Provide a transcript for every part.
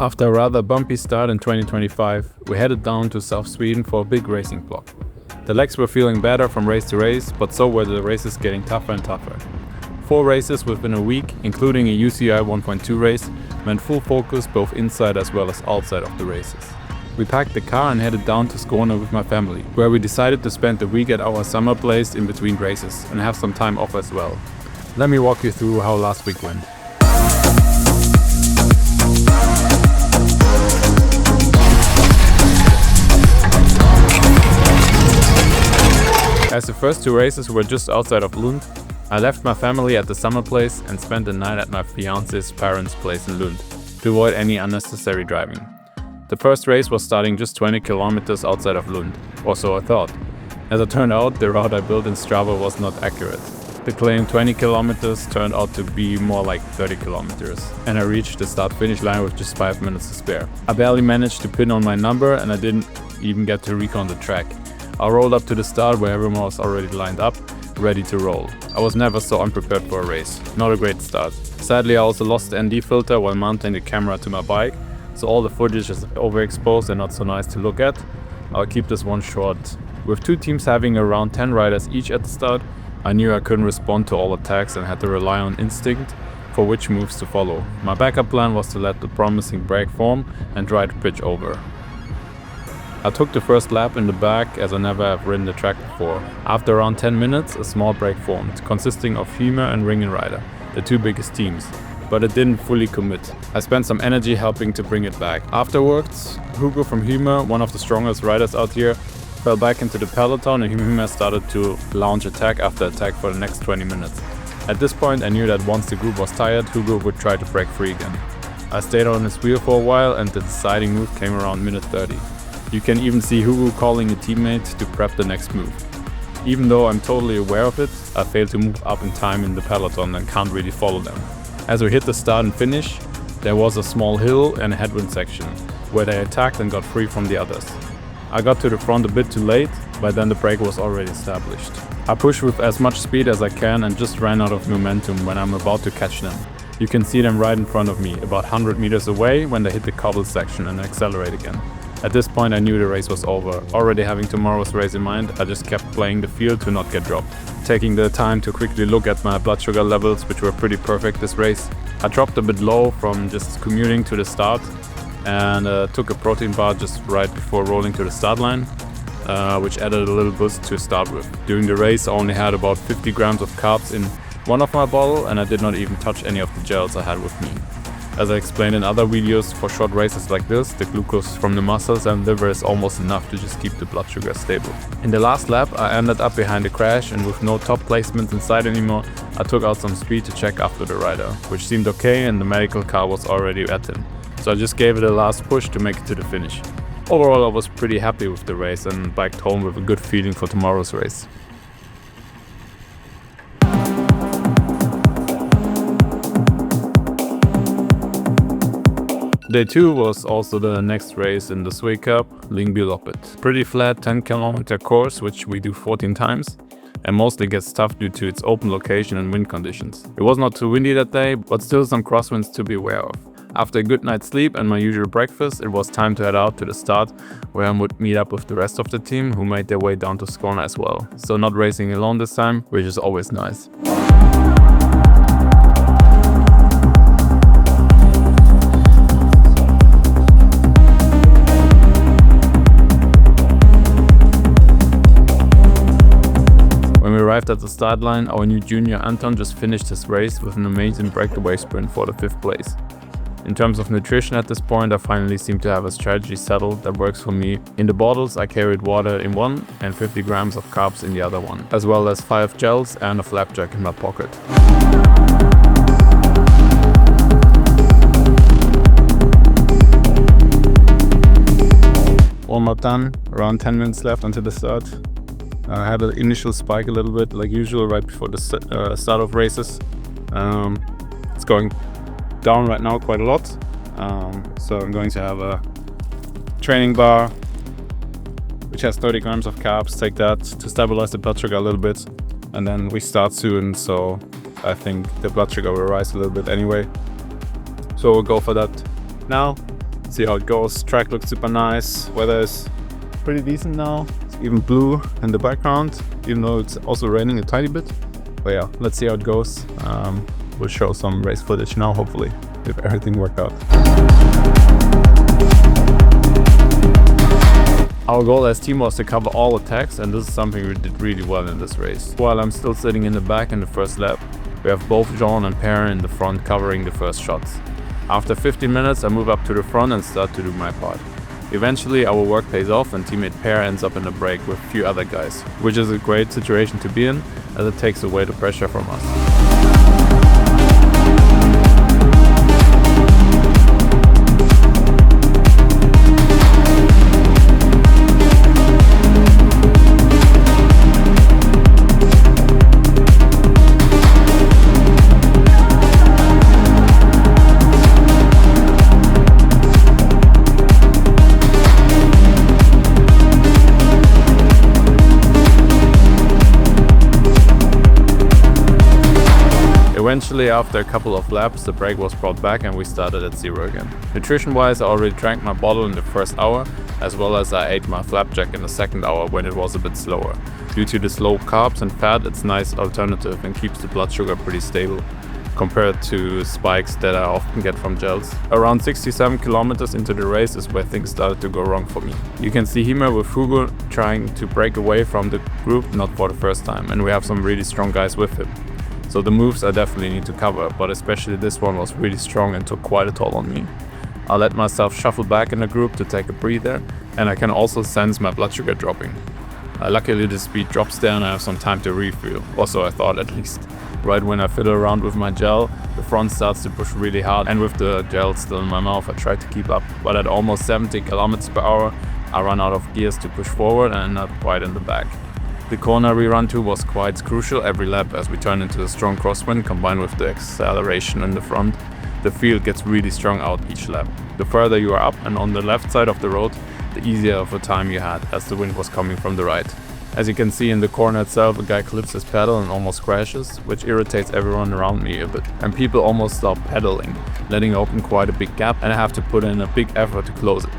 After a rather bumpy start in 2025, we headed down to South Sweden for a big racing block. The legs were feeling better from race to race, but so were the races getting tougher and tougher. 4 races within a week, including a UCI 1.2 race, meant full focus both inside as well as outside of the races. We packed the car and headed down to Skåne with my family, where we decided to spend the week at our summer place in between races and have some time off as well. Let me walk you through how last week went. As the first 2 races were just outside of Lund, I left my family at the summer place and spent the night at my fiance's parents' place in Lund to avoid any unnecessary driving. The first race was starting just 20 kilometers outside of Lund, or so I thought. As it turned out, the route I built in Strava was not accurate. The claimed 20 kilometers turned out to be more like 30 kilometers, and I reached the start-finish line with just 5 minutes to spare. I barely managed to pin on my number and I didn't even get to recon the track. I rolled up to the start where everyone was already lined up, ready to roll. I was never so unprepared for a race. Not a great start. Sadly, I also lost the ND filter while mounting the camera to my bike, so all the footage is overexposed and not so nice to look at. I'll keep this one short. With 2 teams having around 10 riders each at the start, I knew I couldn't respond to all attacks and had to rely on instinct for which moves to follow. My backup plan was to let the promising break form and try to pitch over. I took the first lap in the back as I never have ridden the track before. After around 10 minutes, a small break formed, consisting of Hymer and Ringen Rider, the 2 biggest teams, but it didn't fully commit. I spent some energy helping to bring it back. Afterwards, Hugo from Hymer, one of the strongest riders out here, fell back into the peloton and Hymer started to launch attack after attack for the next 20 minutes. At this point, I knew that once the group was tired, Hugo would try to break free again. I stayed on his wheel for a while and the deciding move came around minute 30. You can even see Hugo calling a teammate to prep the next move. Even though I'm totally aware of it, I failed to move up in time in the peloton and can't really follow them. As we hit the start and finish, there was a small hill and a headwind section, where they attacked and got free from the others. I got to the front a bit too late, but then the break was already established. I pushed with as much speed as I can and just ran out of momentum when I'm about to catch them. You can see them right in front of me, about 100 meters away when they hit the cobble section and accelerate again. At this point I knew the race was over. Already having tomorrow's race in mind, I just kept playing the field to not get dropped. Taking the time to quickly look at my blood sugar levels, which were pretty perfect this race. I dropped a bit low from just commuting to the start and took a protein bar just right before rolling to the start line, which added a little boost to start with. During the race I only had about 50 grams of carbs in one of my bottle and I did not even touch any of the gels I had with me. As I explained in other videos, for short races like this, the glucose from the muscles and liver is almost enough to just keep the blood sugar stable. In the last lap, I ended up behind the crash and with no top placements inside anymore, I took out some speed to check after the rider, which seemed okay and the medical car was already at him. So I just gave it a last push to make it to the finish. Overall, I was pretty happy with the race and biked home with a good feeling for tomorrow's race. Day 2 was also the next race in the SWE Cup, Lyngbyloppet. Pretty flat 10-kilometer course, which we do 14 times, and mostly gets tough due to its open location and wind conditions. It was not too windy that day, but still some crosswinds to be aware of. After a good night's sleep and my usual breakfast, it was time to head out to the start, where I would meet up with the rest of the team, who made their way down to Skåne as well. So not racing alone this time, which is always nice. When we arrived at the start line, our new junior Anton just finished his race with an amazing breakaway sprint for the 5th place. In terms of nutrition at this point, I finally seem to have a strategy settled that works for me. In the bottles I carried water in one and 50 grams of carbs in the other one, as well as 5 gels and a flapjack in my pocket. Warm up done, around 10 minutes left until the start. I had an initial spike a little bit, like usual, right before the start of races. It's going down right now quite a lot. So I'm going to have a training bar, which has 30 grams of carbs. Take that to stabilize the blood sugar a little bit. And then we start soon, so I think the blood sugar will rise a little bit anyway. So we'll go for that now. See how it goes. Track looks super nice. Weather is pretty decent now. It's even blue in the background, even though it's also raining a tiny bit. But yeah, let's see how it goes. We'll show some race footage now, hopefully, if everything worked out. Our goal as team was to cover all attacks, and this is something we did really well in this race. While I'm still sitting in the back in the first lap, we have both Jean and Perrin in the front covering the first shots. After 15 minutes, I move up to the front and start to do my part. Eventually, our work pays off and teammate Per ends up in the break with a few other guys, which is a great situation to be in, as it takes away the pressure from us. Eventually, after a couple of laps, the brake was brought back and we started at zero again. Nutrition-wise, I already drank my bottle in the first hour, as well as I ate my flapjack in the second hour when it was a bit slower. Due to the slow carbs and fat, it's a nice alternative and keeps the blood sugar pretty stable, compared to spikes that I often get from gels. Around 67 kilometers into the race is where things started to go wrong for me. You can see Hima with Hugo trying to break away from the group, not for the first time, and we have some really strong guys with him. So the moves I definitely need to cover, but especially this one was really strong and took quite a toll on me. I let myself shuffle back in the group to take a breather, and I can also sense my blood sugar dropping. Luckily the speed drops there and I have some time to refuel, or so I thought at least. Right when I fiddle around with my gel, the front starts to push really hard, and with the gel still in my mouth I try to keep up, but at almost 70 kilometers per hour I run out of gears to push forward and end up quite in the back. The corner we run to was quite crucial every lap as we turn into a strong crosswind combined with the acceleration in the front. The field gets really strong out each lap. The further you are up and on the left side of the road, the easier of a time you had as the wind was coming from the right. As you can see in the corner itself, a guy clips his pedal and almost crashes, which irritates everyone around me a bit. And people almost stop pedaling, letting open quite a big gap, and I have to put in a big effort to close it,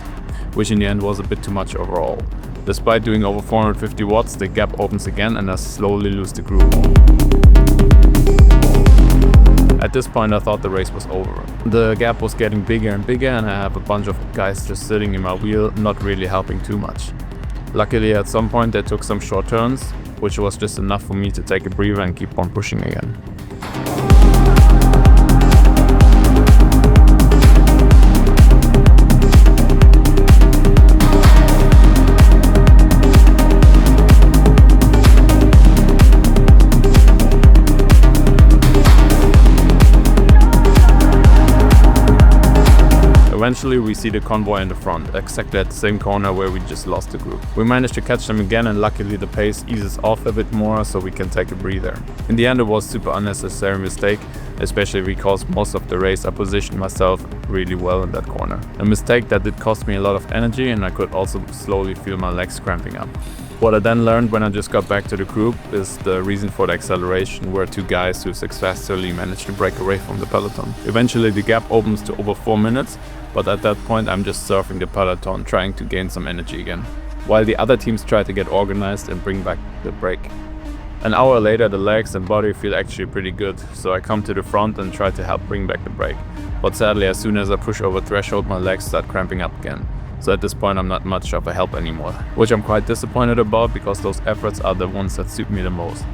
which in the end was a bit too much overall. Despite doing over 450 watts, the gap opens again and I slowly lose the group. At this point I thought the race was over. The gap was getting bigger and bigger and I have a bunch of guys just sitting in my wheel, not really helping too much. Luckily at some point they took some short turns, which was just enough for me to take a breather and keep on pushing again. Eventually we see the convoy in the front, exactly at the same corner where we just lost the group. We managed to catch them again and luckily the pace eases off a bit more so we can take a breather. In the end it was a super unnecessary mistake, especially because most of the race I positioned myself really well in that corner. A mistake that did cost me a lot of energy and I could also slowly feel my legs cramping up. What I then learned when I just got back to the group is the reason for the acceleration were two guys who successfully managed to break away from the peloton. Eventually the gap opens to over 4 minutes, but at that point I'm just surfing the peloton trying to gain some energy again, while the other teams try to get organized and bring back the break. An hour later the legs and body feel actually pretty good, so I come to the front and try to help bring back the break. But sadly as soon as I push over threshold my legs start cramping up again. So at this point I'm not much of a help anymore, which I'm quite disappointed about because those efforts are the ones that suit me the most.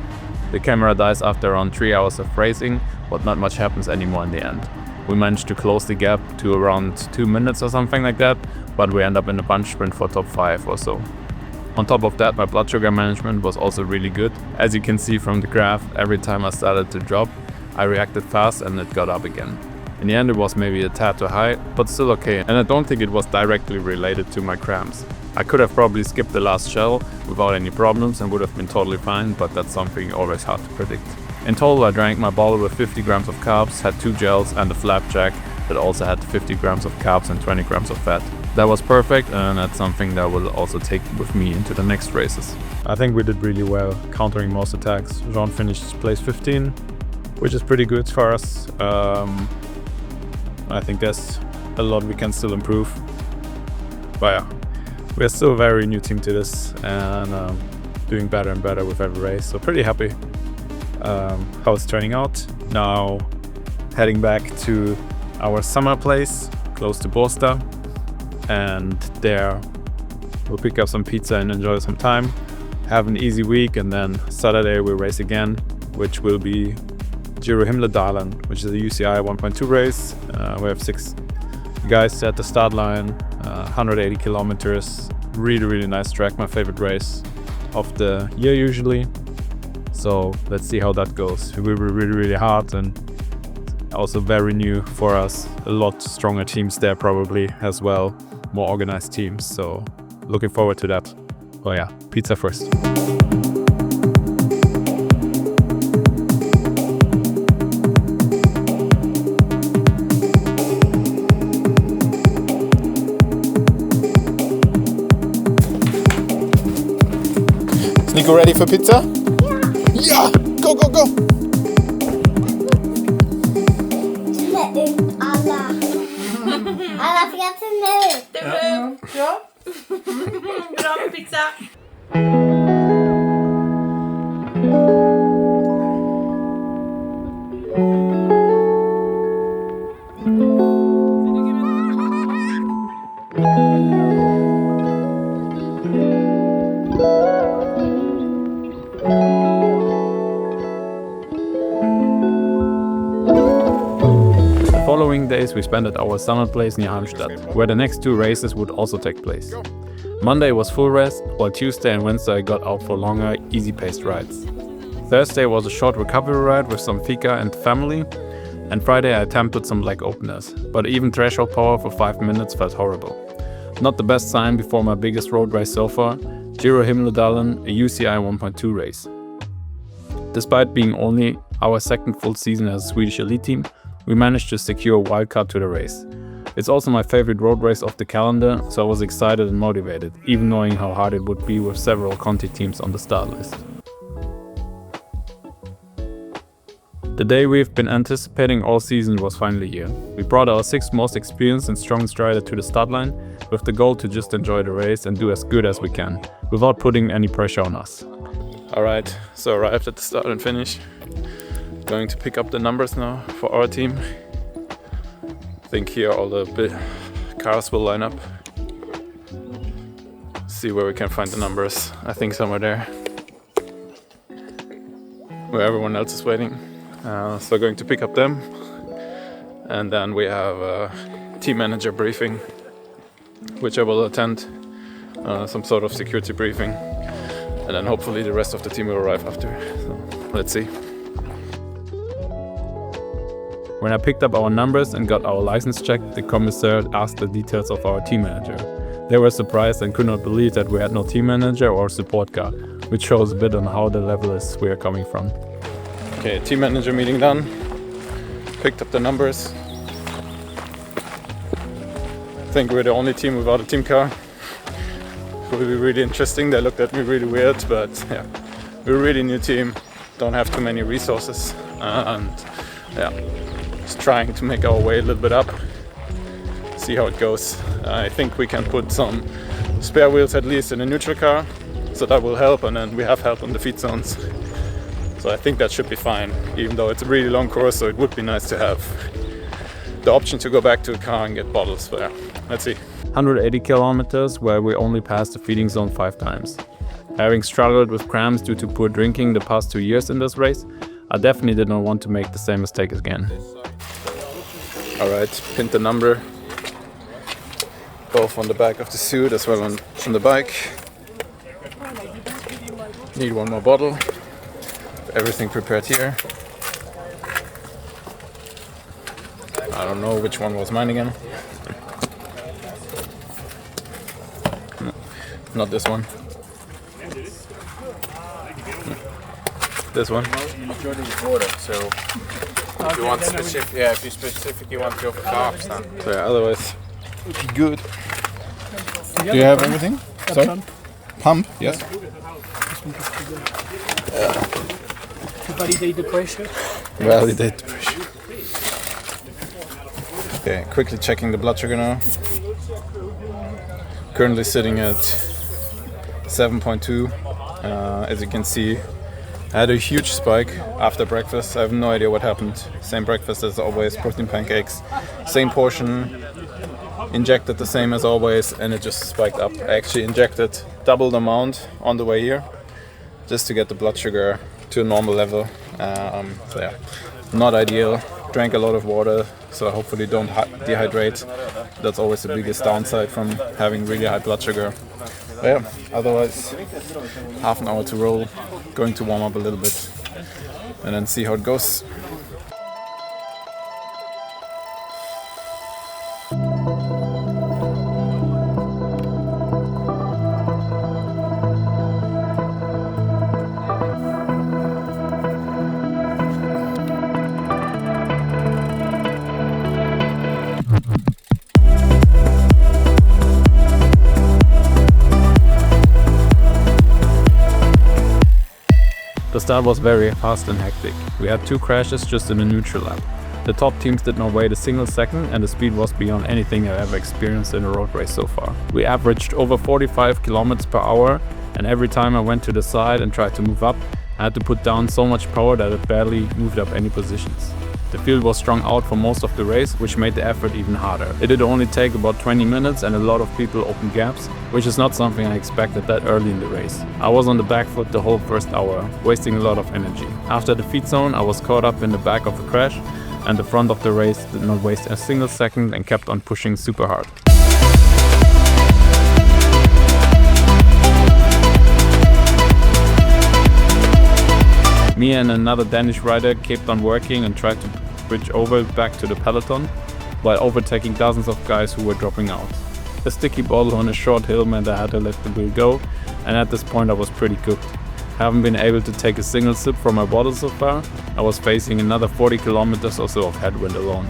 The camera dies after around 3 hours of racing, but not much happens anymore in the end. We managed to close the gap to around 2 minutes or something like that, but we end up in a bunch sprint for top 5 or so. On top of that, my blood sugar management was also really good. As you can see from the graph, every time I started to drop, I reacted fast and it got up again. In the end it was maybe a tad too high, but still okay, and I don't think it was directly related to my cramps. I could have probably skipped the last shell without any problems and would have been totally fine, but that's something always hard to predict. In total I drank my bottle with 50 grams of carbs, had 2 gels and a flapjack that also had 50 grams of carbs and 20 grams of fat. That was perfect and that's something that I will also take with me into the next races. I think we did really well countering most attacks. Jean finished place 15, which is pretty good for us. I think there's a lot we can still improve. But yeah, we're still a very new team to this and doing better and better with every race. So pretty happy how it's turning out. Now heading back to our summer place close to Båstad, and there we'll pick up some pizza and enjoy some time, have an easy week, and then Saturday we'll race again, which will be Giro Himledalen, which is a UCI 1.2 race. We have 6 guys at the start line, 180 kilometers, really nice track, my favorite race of the year usually. So let's see how that goes. It will be really hard and also very new for us. A lot stronger teams there probably as well, more organized teams. So looking forward to that. Oh yeah, pizza first. Is Nico ready for pizza? Yeah! Go! Alla fick jag till nu. Det blev bra. Bra med pizza. Following days we spent at our summer place near Halmstad, where the next 2 races would also take place. Monday was full rest, while Tuesday and Wednesday I got out for longer, easy-paced rides. Thursday was a short recovery ride with some fika and family, and Friday I attempted some leg openers, but even threshold power for 5 minutes felt horrible. Not the best sign before my biggest road race so far, Giro Himledalen, a UCI 1.2 race. Despite being only our second full season as a Swedish elite team, we managed to secure a wildcard to the race. It's also my favorite road race of the calendar, so I was excited and motivated, even knowing how hard it would be with several Conti teams on the start list. The day we've been anticipating all season was finally here. We brought our 6th most experienced and strongest rider to the start line, with the goal to just enjoy the race and do as good as we can, without putting any pressure on us. Alright, so arrived at the start and finish. Going to pick up the numbers now for our team. I think here all the big cars will line up. See where we can find the numbers. I think somewhere there, where everyone else is waiting. So going to pick up them, and then we have a team manager briefing, which I will attend, some sort of security briefing, and then hopefully the rest of the team will arrive after. So let's see. When I picked up our numbers and got our license checked, the commissar asked the details of our team manager. They were surprised and could not believe that we had no team manager or support car, which shows a bit on how the level is we are coming from. Okay, team manager meeting done. Picked up the numbers. I think we're the only team without a team car. It will be really interesting. They looked at me really weird, but yeah, we're a really new team. Don't have too many resources, and yeah, just trying to make our way a little bit up. See how it goes. I think we can put some spare wheels at least in a neutral car, so that will help, and then we have help on the feed zones. So I think that should be fine, even though it's a really long course, so it would be nice to have the option to go back to a car and get bottles. But yeah, let's see. 180 kilometers where we only passed the feeding zone 5 times. Having struggled with cramps due to poor drinking the past 2 years in this race, I definitely did not want to make the same mistake again. Alright, pinned the number, both on the back of the suit as well on the bike. Need one more bottle. Everything prepared here. I don't know which one was mine again. No, not this one. This one. You enjoy the recorder, so if you want specific, if you specifically want to go for carbs, then. So yeah, otherwise Would be good. Do you have everything? Sorry? Pump? Yes. To validate the pressure. Validate the pressure. Okay, quickly checking the blood sugar now. Currently sitting at 7.2. As you can see, I had a huge spike after breakfast. I have no idea what happened. Same breakfast as always, protein pancakes, same portion, injected the same as always, and it just spiked up. I actually injected double the amount on the way here, just to get the blood sugar to a normal level. So yeah, not ideal. Drank a lot of water, so hopefully don't dehydrate. That's always the biggest downside from having really high blood sugar. But yeah, otherwise, half an hour to roll, going to warm up a little bit, and then see how it goes. The start was very fast and hectic. We had 2 crashes just in the neutral lap. The top teams did not wait a single second, and the speed was beyond anything I've ever experienced in a road race so far. We averaged over 45 km per hour, and every time I went to the side and tried to move up, I had to put down so much power that it barely moved up any positions. The field was strung out for most of the race, which made the effort even harder. It did only take about 20 minutes and a lot of people opened gaps, which is not something I expected that early in the race. I was on the back foot the whole first hour, wasting a lot of energy. After the feed zone, I was caught up in the back of a crash, and the front of the race did not waste a single second and kept on pushing super hard. Me and another Danish rider kept on working and tried to bridge over back to the peloton, while overtaking dozens of guys who were dropping out. A sticky bottle on a short hill meant I had to let the wheel go, and at this point I was pretty cooked. Haven't been able to take a single sip from my bottle so far. I was facing another 40 kilometers or so of headwind alone.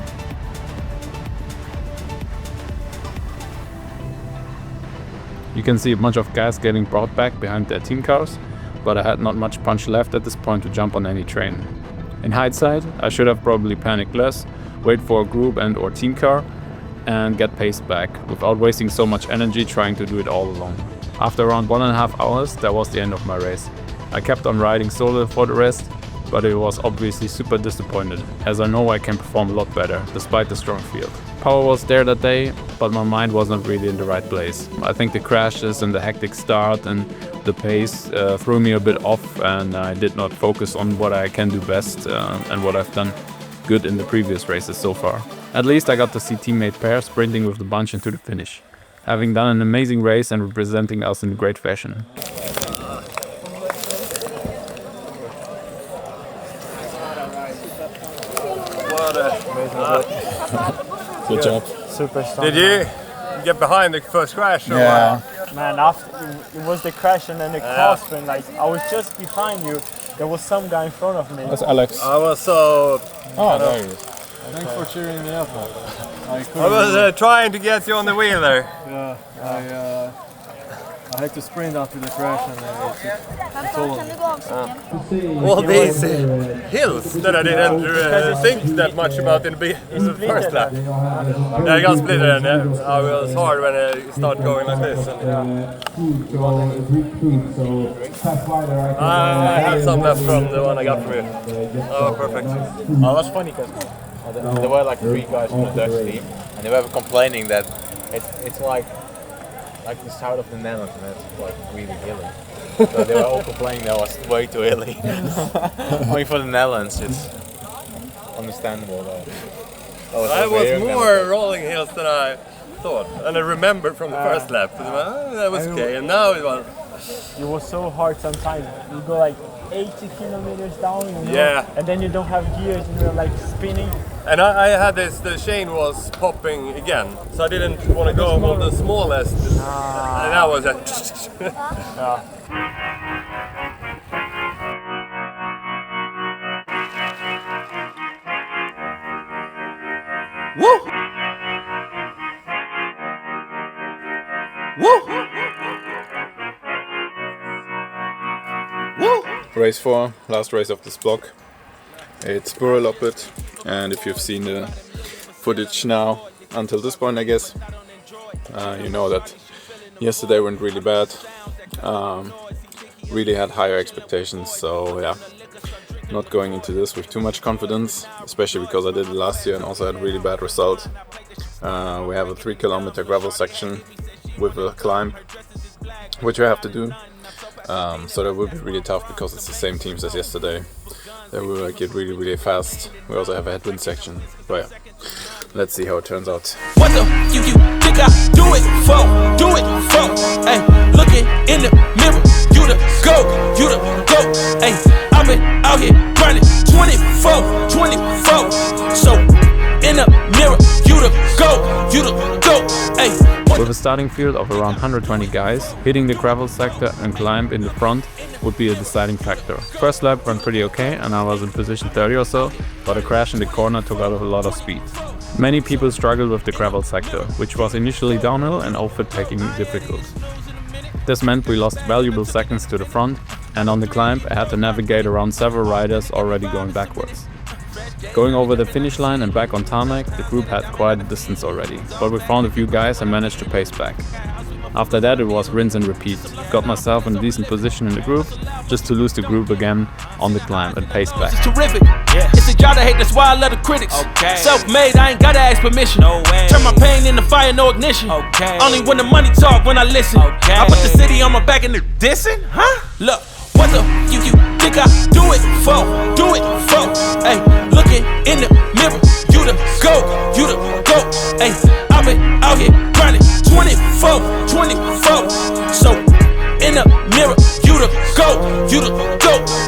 You can see a bunch of guys getting brought back behind their team cars, but I had not much punch left at this point to jump on any train. In hindsight, I should have probably panicked less, wait for a group and or team car, and get paced back, without wasting so much energy trying to do it all alone. After around 1.5 hours, that was the end of my race. I kept on riding solo for the rest, but I was obviously super disappointed, as I know I can perform a lot better, despite the strong field. Power was there that day, but my mind wasn't really in the right place. I think the crashes and the hectic start and the pace threw me a bit off, and I did not focus on what I can do best and what I've done good in the previous races so far. At least I got to see teammate pair sprinting with the bunch into the finish, having done an amazing race and representing us in great fashion. Good job. Super strong. Did you get behind the first crash? Or Yeah. Man, after it was the crash and then the crosswind, like I was just behind you. There was some guy in front of me. That's Alex. I was so... Oh, there he is. Thanks for cheering me up. I was trying to get you on the wheel there. Yeah, I had to sprint after the crash and it's all on. All these hills that I didn't think that much about in the first lap. Yeah, I got split and it was hard when I started going like this. I have some left from the one I got from you. Oh, perfect. Oh, that's funny because there were like 3 guys from the Dutch team, and they were complaining that it's like the south of the Netherlands, and it's like really hilly. So they were all complaining that was way too hilly. I mean, for the Netherlands, it's understandable. I was more rolling hills than I thought, and I remembered from the first lap. That was okay, and now it was. It was so hard sometimes. You go like 80 kilometers down, you know, Yeah. and then you don't have gears and you're like spinning. And I had this, the chain was popping again, so I didn't want to go on the smallest. And that was a... Woo! Woo! Woo! Race 4, last race of this block. It's Lyngbyloppet, and if you've seen the footage now until this point, I guess. You know that yesterday went really bad. Really had higher expectations, so yeah, not going into this with too much confidence, especially because I did it last year and also had a really bad result. We have a 3 kilometer gravel section with a climb, which we have to do. So that will be really tough because it's the same teams as yesterday. They will make it really, really fast. We also have a headwind section, but yeah, let's see how it turns out. What the you think I do it for? Do it for? Hey, looking in the mirror, you the go, hey, I've been out here grinding 24, so in the mirror, you the go, hey. With a starting field of around 120 guys, hitting the gravel sector and climb in the front would be a deciding factor. First lap went pretty okay and I was in position 30 or so, but a crash in the corner took out a lot of speed. Many people struggled with the gravel sector, which was initially downhill and outfit packing difficult. This meant we lost valuable seconds to the front, and on the climb I had to navigate around several riders already going backwards. Going over the finish line and back on tarmac, the group had quite a distance already, but we found a few guys and managed to pace back. After that it was rinse and repeat. Got myself in a decent position in the group, just to lose the group again on the climb and pace back. It's terrific. Yeah. It's a job I hate, that's why I love the critics. Okay. Self-made, I ain't gotta ask permission. No way. Turn my pain into fire, no ignition. Okay. Only when the money talk, when I listen. Okay. I put the city on my back and they're dissing? Huh? Look, what the you think I do it for? Do it for? Hey, looking in the mirror, you the go, hey, I've been out here grinding 24, so in the mirror, you the go,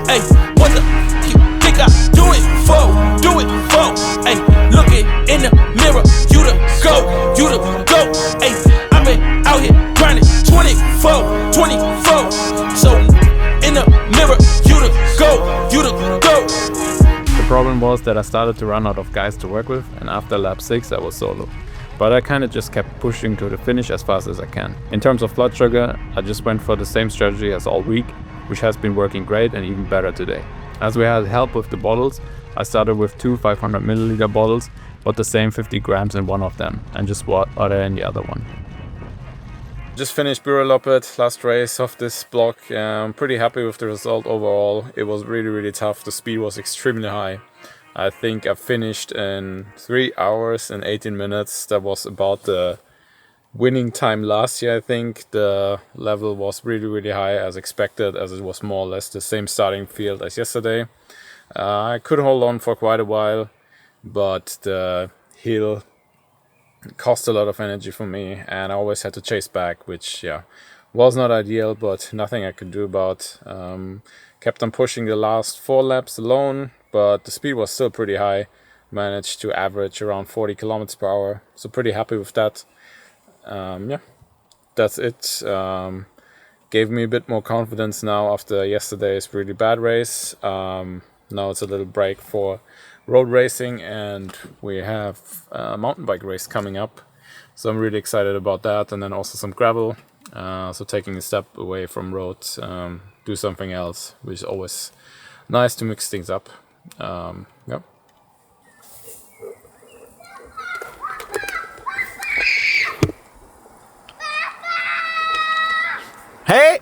hey, what the you think I do it for? Do it for? Hey, looking in the mirror, you the go, hey, I've been out here grinding 24, so in the mirror, you the go. The problem was that I started to run out of guys to work with, and after lap 6 I was solo. But I kinda just kept pushing to the finish as fast as I can. In terms of blood sugar, I just went for the same strategy as all week, which has been working great and even better today. As we had help with the bottles, I started with 2 500 milliliter bottles, but the same 50 grams in one of them, and just water in the other one. Just finished Lyngbyloppet, last race of this block. I'm pretty happy with the result overall. It was really, really tough. The speed was extremely high. I think I finished in 3 hours and 18 minutes. That was about the winning time last year, I think. The level was really, really high as expected, as it was more or less the same starting field as yesterday. I could hold on for quite a while, but the hill cost a lot of energy for me and I always had to chase back, which was not ideal, but nothing I could do about. Kept on pushing the last 4 laps alone, but the speed was still pretty high. Managed to average around 40 kilometers per hour, so pretty happy with that. That's it. Gave me a bit more confidence now after yesterday's really bad race. Now it's a little break for road racing and we have a mountain bike race coming up, so I'm really excited about that, and then also some gravel, so taking a step away from road, do something else, which is always nice to mix things up. Hey!